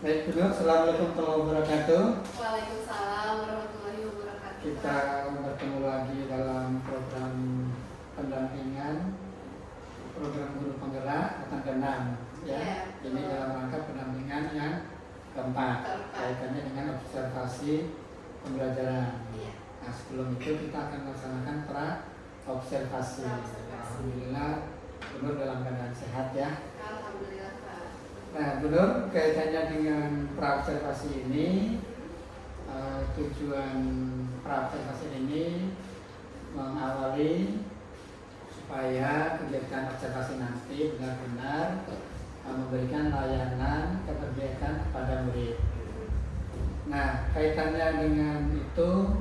Baik, Guru. Assalamualaikum warahmatullahi wabarakatuh. Waalaikumsalam warahmatullahi wabarakatuh. Kita bertemu lagi dalam program pendampingan program guru penggerak angkatan ke-6 ya. Ini dalam rangka pendampingan yang keempat kaitannya dengan observasi pembelajaran. Nah, sebelum itu kita akan melaksanakan observasi. Alhamdulillah Guru dalam keadaan sehat ya. Alhamdulillah, Pak. Nah, Guru, kaitannya dengan praobservasi ini, tujuan praobservasi ini mengawali supaya kegiatan observasi nanti benar-benar memberikan layanan keterbiakan kepada murid. Nah, kaitannya dengan itu,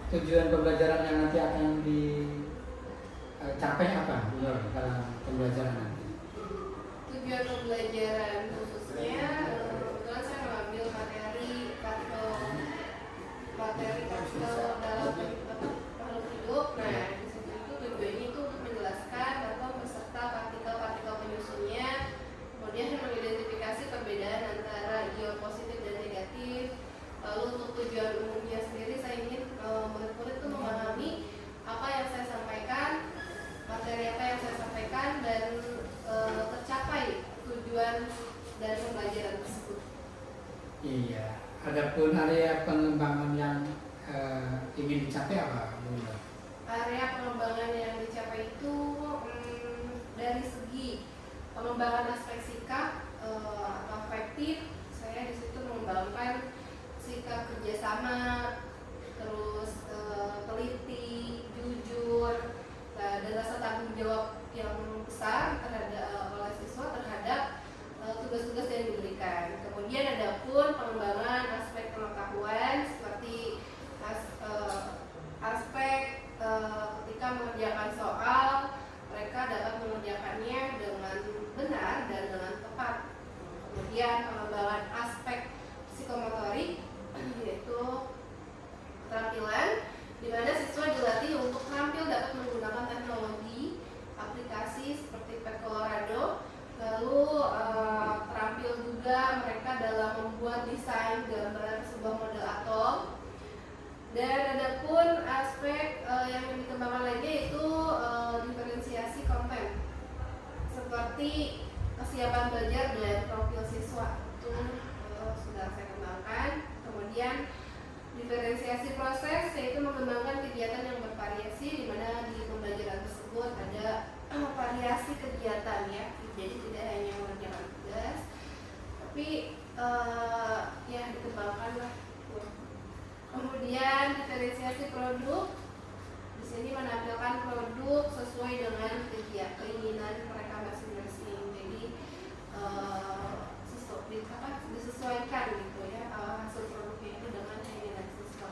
tujuan pembelajaran yang nanti akan dicapai apa, Guru, dalam pembelajaran nanti? Tujuan pembelajaran khususnya kebetulan saya mengambil materi dalam makhluk hidup. Nah, di situ itu tujuannya itu untuk menjelaskan atau beserta partikel-partikel penyusunnya, kemudian mengidentifikasi perbedaan antara ion positif dan negatif. Lalu untuk tujuan umumnya sendiri, saya ingin murid-murid itu memahami apa yang saya sampaikan, materi apa yang saya sampaikan, dan tercapai tujuan dari pembelajaran tersebut. Iya. Adapun area pengembangan yang ingin dicapai apa, Bu? Area pengembangan yang dicapai itu dari segi pengembangan aspek sikap atau afektif, saya di situ mengembangkan sikap kerjasama, terus teliti, jujur, dan rasa tanggung jawab yang besar oleh siswa terhadap tugas-tugas yang diberikan. Kemudian ada pun pengembangan aspek pengetahuan seperti aspek ketika mengerjakan soal, mereka dapat mengerjakannya dengan benar dan dengan tepat. Kemudian pengembangan aspek psikomotorik, yaitu keterampilan di mana siswa dilatih untuk tampil dapat menggunakan teknologi aplikasi seperti Pet Colorado. Lalu terampil juga mereka dalam membuat desain gambar sebuah model atom. Dan ada pun aspek yang dikembangkan lagi yaitu diferensiasi konten, seperti kesiapan belajar dan profil siswa, itu sudah saya kembangkan. Kemudian diferensiasi proses, yaitu mengembangkan kegiatan yang bervariasi, di mana di pembelajaran tersebut ada variasi kegiatan ya, jadi tidak hanya mengerjakan tugas, tapi ya dikembangkan lah. Kemudian diferensiasi produk, di sini menampilkan produk sesuai dengan keinginan mereka masing-masing, jadi disesuaikan gitu ya hasil produknya itu dengan keinginan siswa.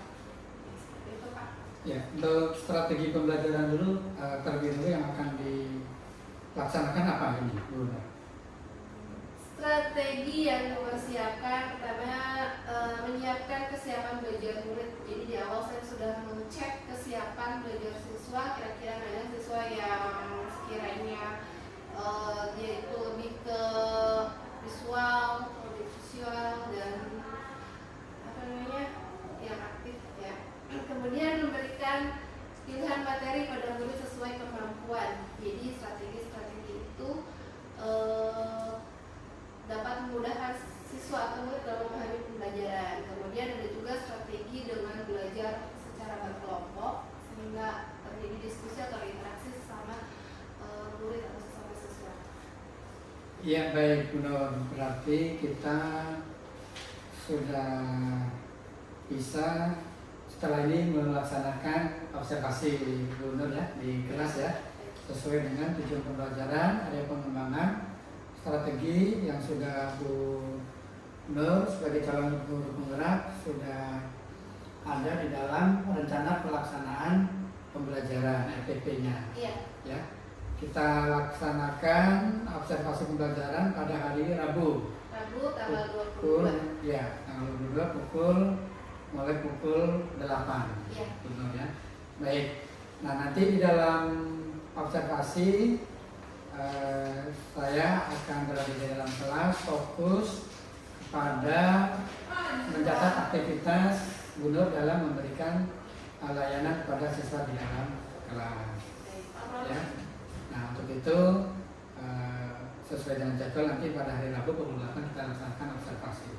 Seperti itu, Pak. Ya, untuk strategi pembelajaran dulu terlebih dahulu yang akan dilaksanakan apa ini, Bu? Strategi yang dipersiapkan, pertama menyiapkan kesiapan belajar murid. Jadi di awal saya sudah mengecek kesiapan belajar siswa, kira-kira mana siswa yang sekiranya dia itu lebih ke visual, dan yang aktif ya. Kemudian memberikan pilihan materi pada murid sesuai kemampuan. Jadi strategi-strategi itu dapat memudahkan siswa atau murid dalam memahami pembelajaran. Kemudian ada juga strategi dengan belajar secara berkelompok sehingga terjadi diskusi atau interaksi sesama murid atau sesama siswa. Ya, baik, Bu Nur. Berarti kita sudah bisa setelah ini melaksanakan observasi, Bu Nur, ya, di kelas ya, sesuai dengan tujuan pembelajaran, area pengembangan, strategi yang sudah Bu Nur sebagai calon guru penggerak sudah ada di dalam rencana pelaksanaan pembelajaran RPP-nya. Iya. Ya, kita laksanakan observasi pembelajaran pada hari Rabu. Rabu tanggal 22. Ya, tanggal 22 mulai pukul 8. Iya. Betul ya. Baik. Nah, nanti di dalam observasi saya akan berada di dalam kelas fokus pada mencatat aktivitas Bu Nur dalam memberikan layanan kepada siswa di dalam kelas. Ya. Nah, untuk itu sesuai dengan jadwal nanti pada hari Rabu pukul 8 kita laksanakan observasi.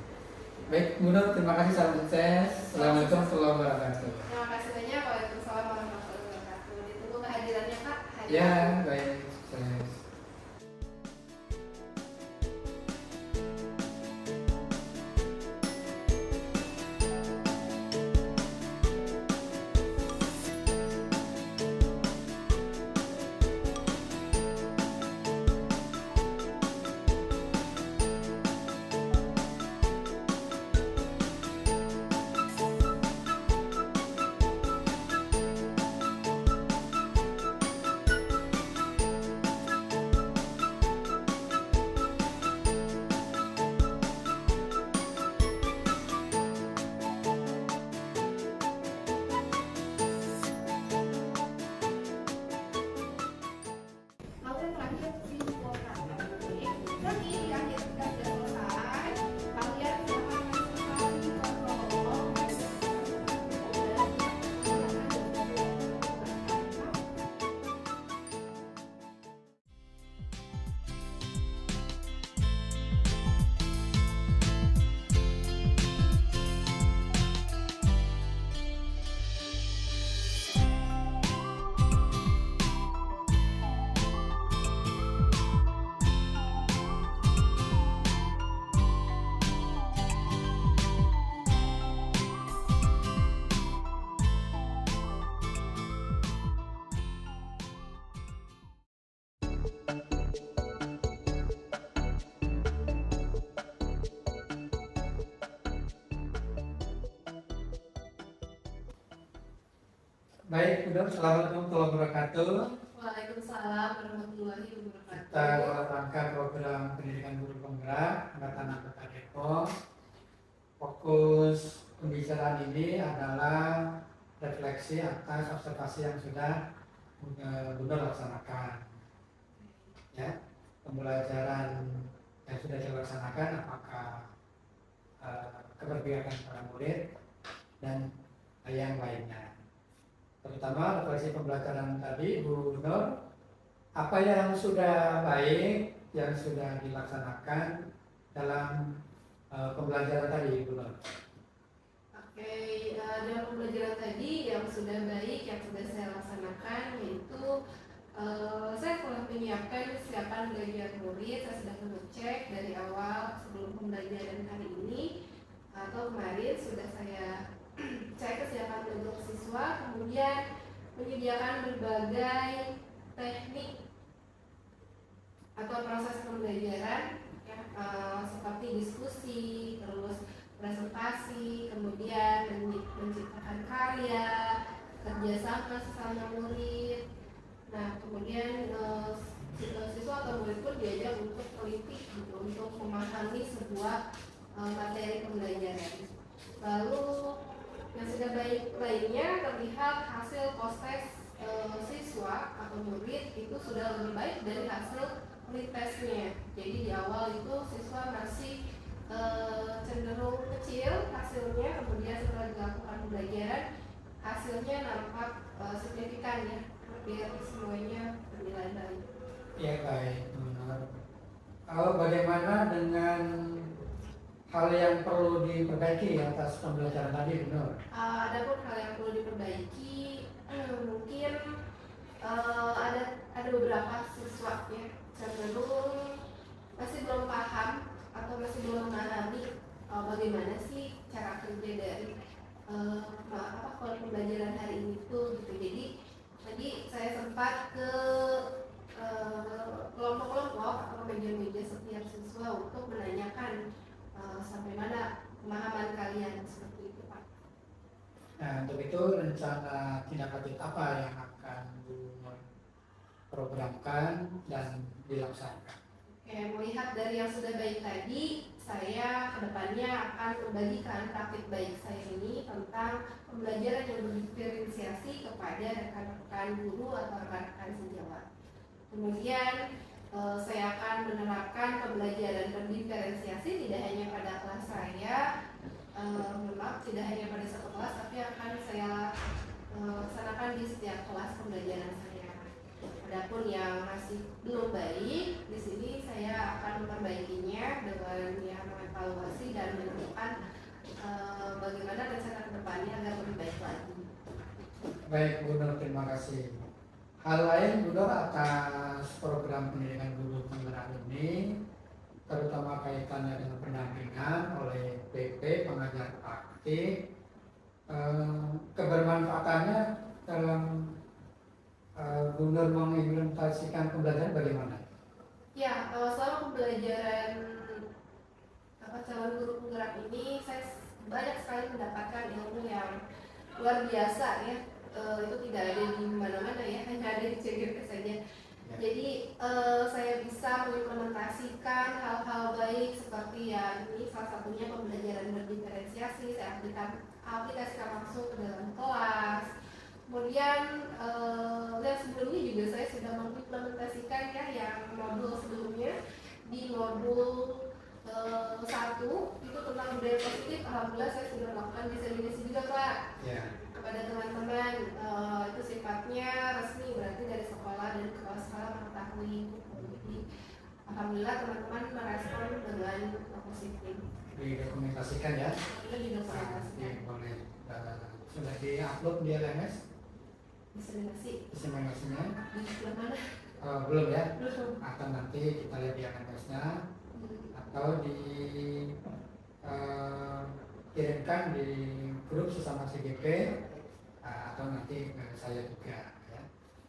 Baik, Bu Nur, terima kasih, salam sukses. Assalamualaikum warahmatullahi wabarakatuh. Terima kasih banyak. Waalaikumsalam warahmatullahi wabarakatuh. Ditunggu kehadirannya Kak. Ya, baik, sukses. Lalu yang terakhir simpulkan. Jadi di akhir tugas sudah selesai. Kalian silahkan masukkan protokol. Baik, Bu Nur, assalamualaikum warahmatullahi wabarakatuh. Waalaikumsalam warahmatullahi wabarakatuh. Kita dalam rangka program pendidikan guru penggerak Angkatan Anggota Depok. Fokus pembicaraan ini adalah refleksi atas observasi yang sudah Bu Nur laksanakan. Ya, pembelajaran yang sudah dilaksanakan apakah keberpihakan para murid dan yang lainnya. Terutama refleksi pembelajaran tadi, Bu Nur, apa yang sudah baik, yang sudah dilaksanakan dalam pembelajaran tadi, Bu Nur? Oke, dalam pembelajaran tadi yang sudah baik, yang sudah saya laksanakan yaitu saya telah menyiapkan kesiapan belajar murid. Saya sudah mengecek dari awal sebelum pembelajaran hari ini atau kemarin sudah saya cek kesiapan untuk siswa, kemudian menyediakan berbagai teknik atau proses pembelajaran ya, seperti diskusi, terus presentasi, kemudian menciptakan karya, kerjasama sesama murid. Nah, kemudian siswa atau murid pun diajak untuk teliti, untuk memahami sebuah materi pembelajaran. Lalu yang sudah baik lainnya terlihat hasil post-test siswa atau murid itu sudah lebih baik dari hasil pretestnya. Jadi di awal itu siswa masih cenderung kecil hasilnya, kemudian setelah dilakukan pembelajaran hasilnya nampak signifikan ya, hampir semuanya bernilai baik. Ya, baik, benar. Bagaimana dengan hal yang perlu diperbaiki atas pembelajaran tadi, benar? Adapun hal yang perlu diperbaiki, mungkin ada beberapa siswa ya cenderung masih belum paham atau masih belum memahami bagaimana sih cara kerja dari pembelajaran hari ini tuh gitu. Jadi tadi saya sempat ke kelompok-kelompok atau meja-meja setiap siswa untuk menanyakan sampai mana pemahaman kalian seperti itu, Pak. Nah, untuk itu rencana tindak lanjut apa yang akan diprogramkan dan dilaksanakan? Oke, melihat dari yang sudah baik tadi, saya kedepannya akan membagikan praktik baik saya ini tentang pembelajaran yang berdiferensiasi kepada rekan-rekan guru atau rekan-rekan sejawat. Kemudian saya akan menerapkan pembelajaran berdiferensiasi tidak hanya pada kelas saya, tidak hanya pada satu kelas, tapi akan saya laksanakan di setiap kelas pembelajaran saya. Adapun yang masih belum baik, di sini saya akan memperbaikinya dengan mengevaluasi dan menentukan bagaimana rencana kedepannya agar lebih baik lagi. Baik, Bu Nur, terima kasih. Hal lain, Bu Nur, atas program pendidikan guru penggerak ini, terutama kaitannya dengan pendampingan oleh PP pengajar praktik, kebermanfaatannya dalam Bu Nur mengimplementasikan pembelajaran bagaimana? Ya, selama pembelajaran calon guru penggerak ini, saya banyak sekali mendapatkan ilmu yang luar biasa ya. Itu tidak ada di mana-mana ya, hanya ada di CGP saja. Jadi saya bisa mengimplementasikan hal-hal baik seperti ya ini salah satunya pembelajaran berdiferensiasi, saya aplikasikan langsung ke dalam kelas. Kemudian dan sebelumnya juga saya sudah mengimplementasikan ya yang modul sebelumnya di modul 1 itu tentang budaya positif. Alhamdulillah saya sudah melakukan diseminasi juga Pak kepada teman-teman. Itu sifatnya resmi, berarti dari sekolah dan kepala sekolah mengetahui. Jadi alhamdulillah teman-teman merespon dengan positif. Didokumentasikan ya? Itu didokumentasikan. Boleh. Sudah di-upload di LMS? Diseminasinya? Belum mana? Belum ya? Belum. Akan nanti kita lihat di LMS-nya atau kirimkan di grup sesama CGP atau nanti saya juga ya.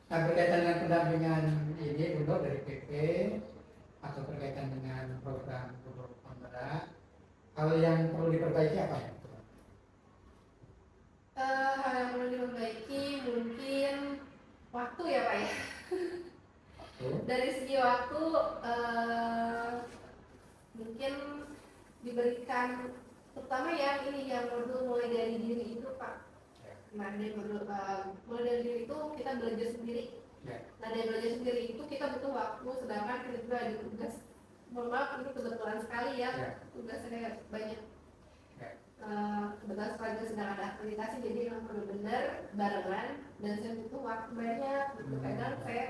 Nah, berkaitan dengan pendampingan ini untuk dari PP atau berkaitan dengan program guru penggerak, hal yang perlu diperbaiki apa ya? Hal yang perlu diperbaiki mungkin waktu ya Pak ya. Dari segi waktu mungkin diberikan, terutama yang ini yang modul mulai dari diri itu Pak. Nah dari modul mulai dari diri itu kita belajar sendiri. Nah dari belajar sendiri itu kita butuh waktu, sedangkan kita juga ada tugas. Mohon maaf ini kebetulan sekali ya, tugas saya banyak. Kebetulan sekarang sedang ada akreditasi, jadi memang benar-benar barengan dan saya butuh waktu banyak. Kadang saya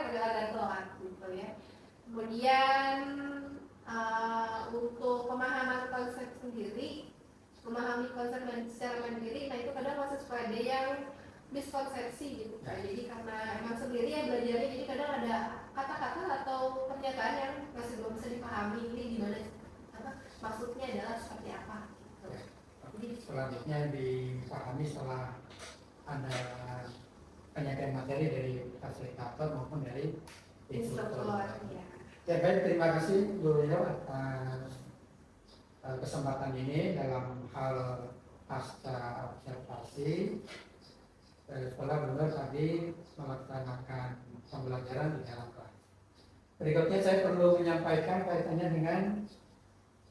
agak telat gitu ya. Kemudian untuk pemahaman konsep sendiri, memahami konsep secara mandiri, nah itu kadang masih suka ada yang miskonsepsi gitu kan. Jadi karena emang sendiri ya belajarnya, jadi kadang ada kata-kata atau pernyataan yang masih belum bisa dipahami ini gimana maksudnya adalah seperti apa. Jadi selanjutnya dipahami setelah ada penyampaian materi dari fasilitator maupun dari instruktur. Ya baik, terima kasih Bu Yo atas kesempatan ini dalam hal pasca observasi. Setelah benar tadi melaksanakan pembelajaran di dalam kelas. Berikutnya saya perlu menyampaikan kaitannya dengan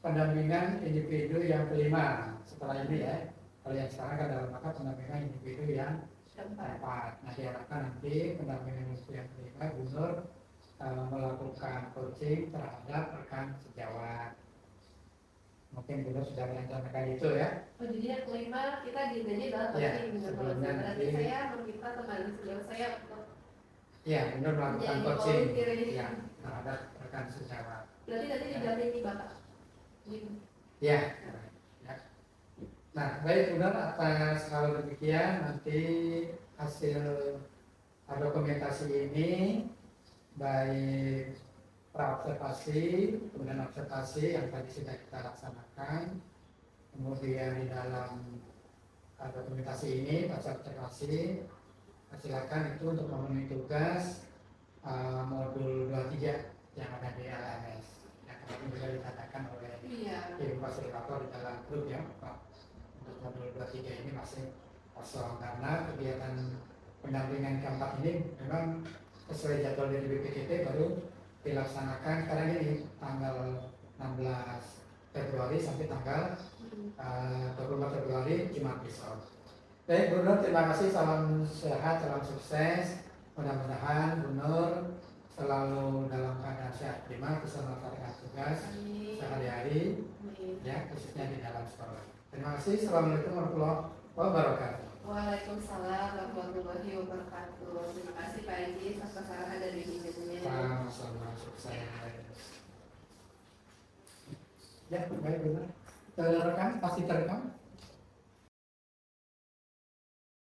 pendampingan individu yang kelima setelah ini ya. Kalau yang sekarang kan dalam rangka pendampingan individu yang keempat. Nah diharapkan nanti pendampingan individu yang kelima Bu Nur melakukan coaching terhadap rekan sejawat. Mungkin Bu Nur sudah merencanakan itu ya. Oh jadi yang kelima kita di dalam coaching. Sebelumnya berarti saya meminta teman sejawat saya untuk Bu Nur melakukan coaching ya terhadap rekan sejawat. Berarti nanti didampingi Bapak. Ya. Nah, baik benar atas hal demikian nanti hasil dokumentasi ini baik praobservasi, kemudian observasi yang tadi sudah kita laksanakan, kemudian di dalam dokumentasi ini pasca observasi silakan itu untuk memenuhi tugas modul 23 yang ada di LMS. Yang juga dikatakan oleh tim fasilitator di dalam grup ya Pak. Untuk modul 23 ini masih kosong karena kegiatan pendampingan keempat ini memang sesuai jadwal dari BPKT baru dilaksanakan sekarang ini tanggal 16 Februari sampai tanggal 24 Februari Jumat besok. Baik Bu Nur, terima kasih, salam sehat, salam sukses. Mudah-mudahan Bu Nur selalu dalam keadaan sehat prima, keselamatan tugas sehari-hari, ya khususnya di dalam sekolah. Terima kasih. Assalamualaikum warahmatullahi wabarakatuh. Waalaikumsalam warahmatullahi wabarakatuh. Terima kasih Pak Haji atas kesalahan dan bimbingannya. Sama-sama, sukses. Ya, baik benar. Terekam, pasti terekam.